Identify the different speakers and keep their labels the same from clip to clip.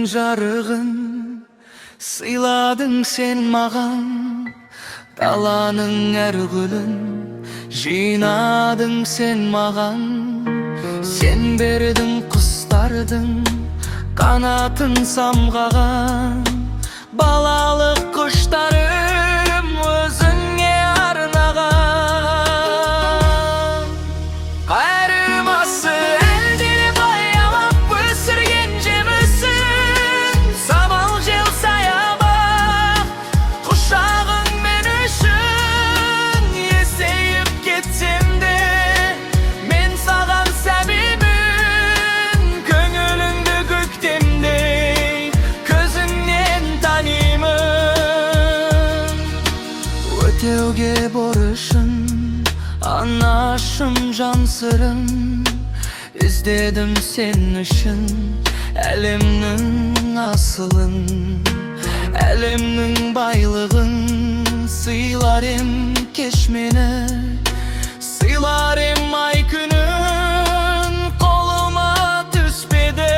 Speaker 1: жарығын сыйладың сен маған, даланың әр гүлін жинадың сен маған. Сен бердің құстардың қанатын самғаған, балалық құштарым өзіңе арнаған. Қайырмасы әлдилеп аялап өсірген жемісің, самал жел саябақ құшағың мен үшін. Есейіп кетсем де мен саған сәбимін, көңіліңді көктемдей көзіңнен танимын. Өтеуге борышын анашым жан сырын, іздедім сен үшін әлемнің асылын, әлемнің байлығын. Сыйлар ем кеш мені, сыйлар ем ай күнін, қолыма түспеді.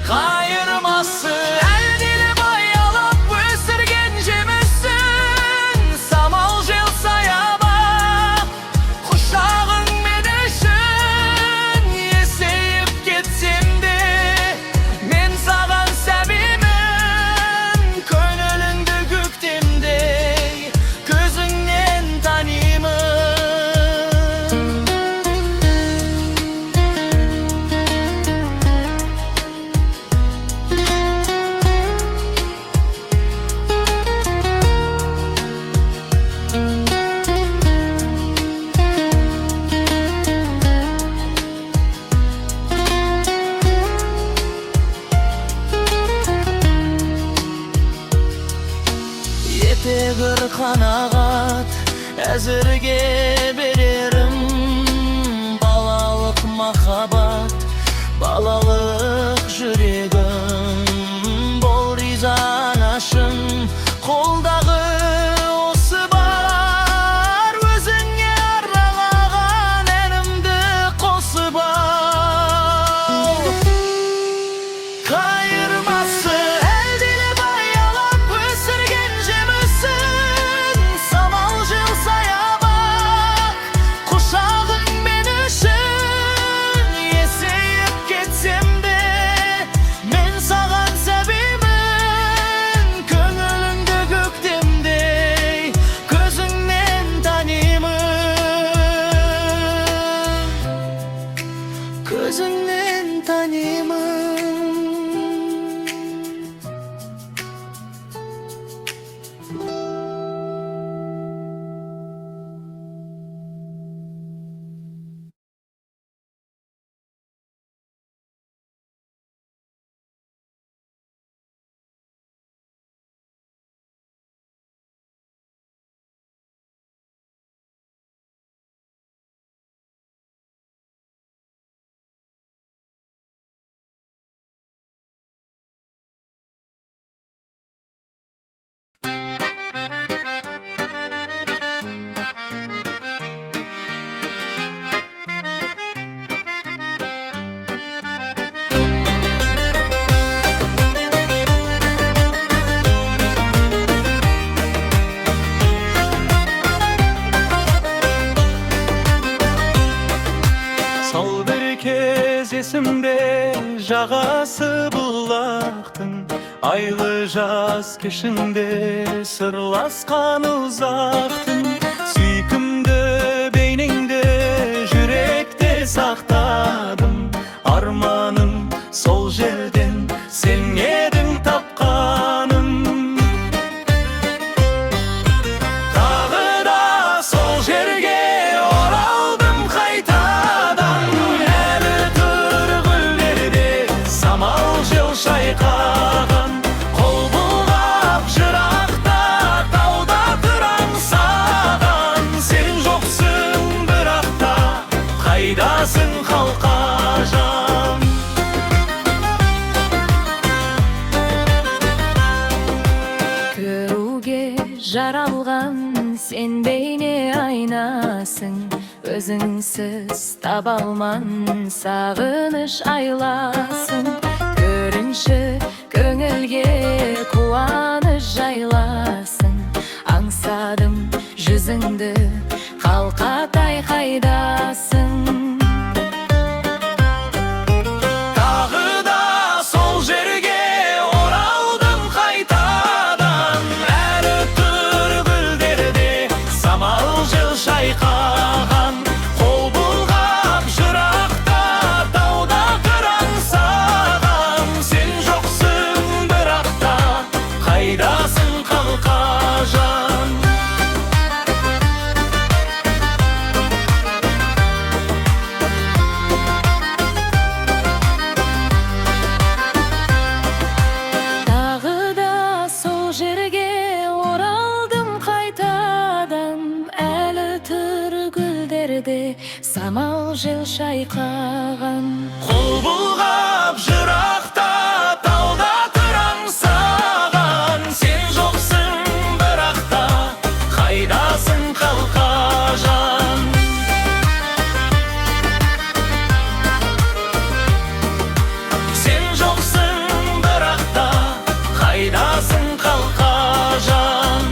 Speaker 1: Қайырмасы әлдилеп аялап өсірген жемісің, самал жел саябақ құшағың мен үшін. Есейіп кетсем де мен саған сәбимін, көңіліңді көктемдей көзіңнен танимын. Етегір қанағат әзірге берерім, балалық махаббат, балалық жүрегім. Бол риза анашым, қолдағы осы бар, өзіңе арналаған әнімді қосып ал. Қайырмасы әлдилеп аялап өсірген жемісің, самал жел саябақ құшағың мен үшін. Есейіп кетсем де мен саған сәбимін, көңіліңді көктемдей көзіңнен танимын, көзіңнен танимын. Сол бір кез есімде жағасы бұлақтың, айлы жаз кешінде сырласқан ұзақтың. Сүйкімді бейнеңді жүректе сақтадым, арманым сол жерден сен едің тапқаным. Тағы да сол жерге оралдым қайтадан, әлі тұр гүлдерде самал жел шайқаған. Қол бұлғап жырақта тауда тұрам саған, сен жоқсың бірақта қайдасың қалқажан. Көруге жаралған сен бейне айнасың, өзіңсіз таба алман сағыныш айласын. көрінші көңілге қуаныш жайласын. Аңсадым жүзіңді, қалқатай қайдасың?
Speaker 2: Тағы да сол жерге оралдым қайтадан. Әлі тұр гүлдерде самал жел шайқаған. Қол бұлғап жырақта тауда тұр аңсаған. Сен жоқсың бірақ та қайдасың қалқажан?
Speaker 1: Тағы да сол жерге оралдым қайтадан. Әлі тұр гүлдерде самал жел шайқаған.
Speaker 2: Қол бұлғап жырақта тауда тұр аңсаған. Сен жоқсың бірақ та қайдасың қалқажан? Сен жоқсың бірақ та қайдасың қалқажан?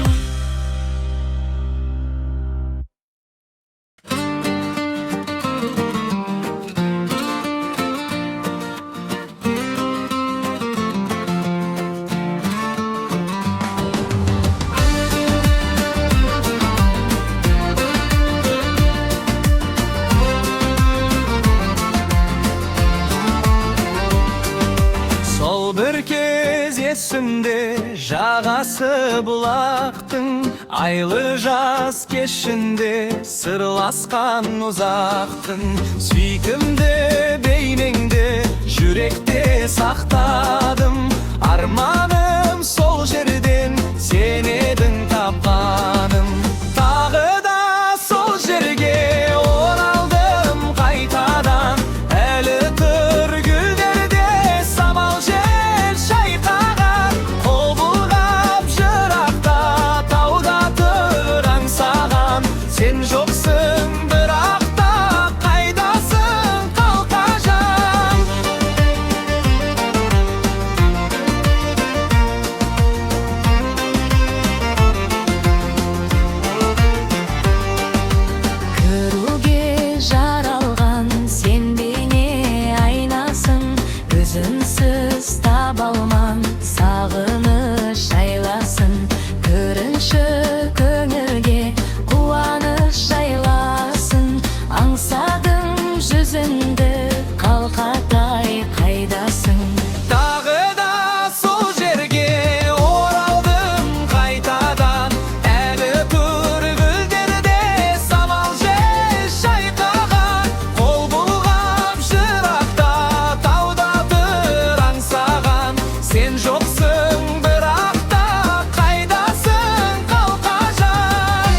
Speaker 2: Сол бір кез есімде жағасы бұлақтың, айлы жаз кешінде сырласқан ұзақтың. Сүйкімді бейнеңді жүректе сақтадым. Арманым сол жерден сен едің тапқаным. Тағы да сол жерге оралдым қайтадан. Әлі тұр гүлдерде самал жел шайқаған. Қол бұлғап жырақта тауда тұр аңсаған. Сен жоқсың бірақ та қайдасың қалқажан?
Speaker 1: Көруге жаралған сен бейне айнасың. Өзінсіз таба алман сағыныш жайласын. Көрінші көңілге қуаныш жайласын. Аңсадым жүзіңді, қалқатай қайдасың?
Speaker 2: Тағы да сол жерге оралдым қайтадан. Әлі тұр гүлдерде самал жел шайқаған. Қол бұлғап жырақта тауда тұр аңсаған. Сен жоқсың бірақ та қайдасың қалқажан?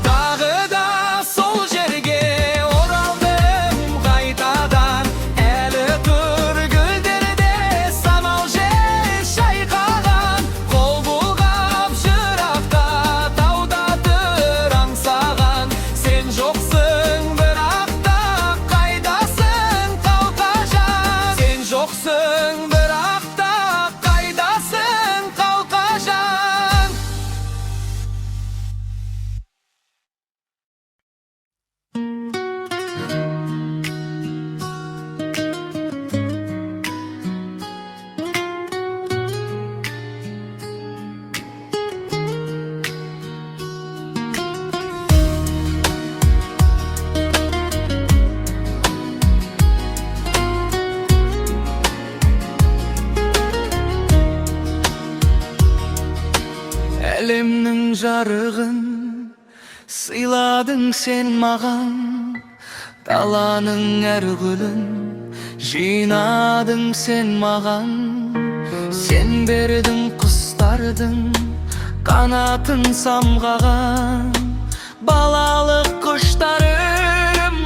Speaker 2: Тағы да сол жерге оралдым қайтадан. Әлі тұр гүлдерде самал жел шайқаған. Қол бұлғап жырақта тауда тұр аңсаған. Сен жоқсың бірақ та қайдасың қалқажан? Сен жоқсың бірақ та қайдасың қалқажан? Әлемнің жарығын сыйладың сен маған. Даланың әр гүлін жинадың сен маған. Сен бердің құстардың қанатын самғаған. Балалық құштарым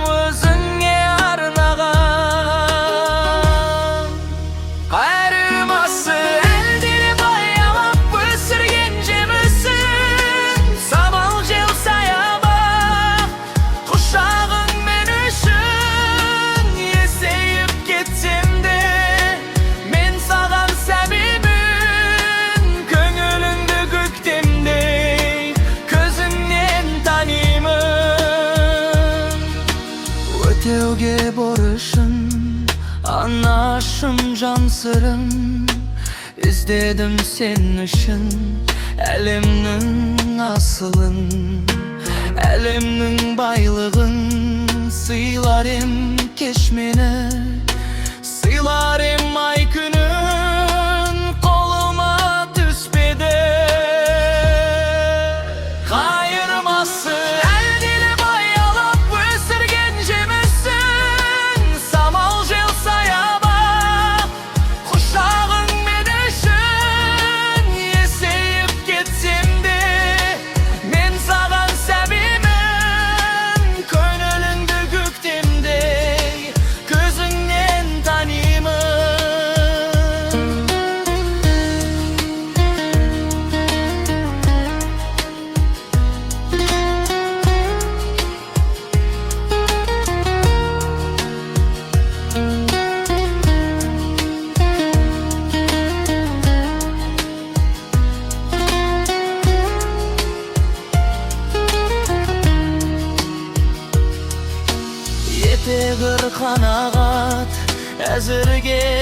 Speaker 2: Anaşım can sırım, izledim senin ışın. Elimnin asılın, elimnin baylığın. Sıylarım keşmine, sıylarım ay günün. Koluma düspede kayırması el dili bayalıp ösürgen cemizsin. Samal jel sayaba kuşağın menişin. Yeseyip gitsim de men sağan sevimin. Könülüngde göktümde gözünden tanıyımın. Yetegir kanagat, äzirge